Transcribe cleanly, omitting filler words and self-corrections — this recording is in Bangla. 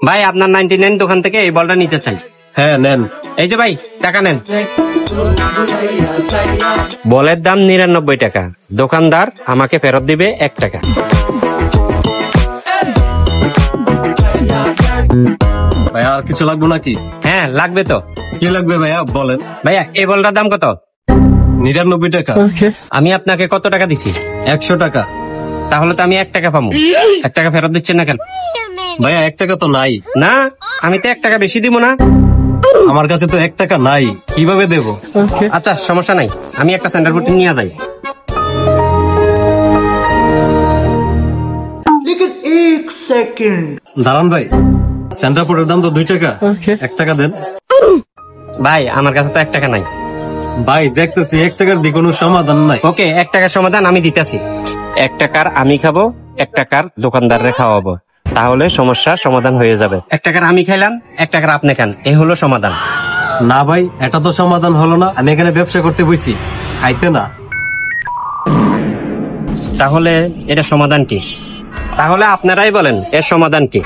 ভাই আপনার 99 দোকান থেকে এই বলটা নিতে চাই। হ্যাঁ নেন। এই যে ভাই টাকা নেন। বলের দাম 99 টাকা, দোকানদার আমাকে ফেরত দিবে 1 টাকা। ভাইয়া আর কিছু লাগবে নাকি? হ্যাঁ লাগবে তো। কি লাগবে ভাইয়া বলেন। ভাইয়া এই বলটার দাম কত? 99 টাকা। আমি আপনাকে কত টাকা দিছি? 100 টাকা। তাহলে তো আমি 1 টাকা পাবো। 1 টাকা ফেরত দিচ্ছেন না কেন? ভাইয়া 1 টাকা তো নাই। না আমি তো 1 টাকা বেশি দিব না। আমার কাছে তো 1 টাকা নাই, কিভাবে দেব? আচ্ছা সমস্যা নাই, আমি একটা সেন্টার ফুট নিয়ে যাই। দাঁড়ান ভাই, সেন্টার ফুডের দাম তো 2 টাকা। 1 টাকা দেন। ভাই আমার কাছে তো 1 টাকা নাই। ভাই দেখতেছি 1 টাকার দিয়ে কোনো সমাধান নাই। ওকে 1 টাকার সমাধান আমি দিতেছি। 1 টাকার আমি খাবো, 1 টাকার দোকানদাররে খাওয়াবো, তাহলে সমস্যার সমাধান হয়ে যাবে। 1 টাকার আমি খাইলাম, 1 টাকার আপনি খান, এই হলো সমাধান। না ভাই, এটা তো সমাধান হলো না। আমি এখানে ব্যবসা করতে বসি, খাইতে না। তাহলে এটা সমাধান কি? তাহলে আপনারাই বলেন এর সমাধান কি?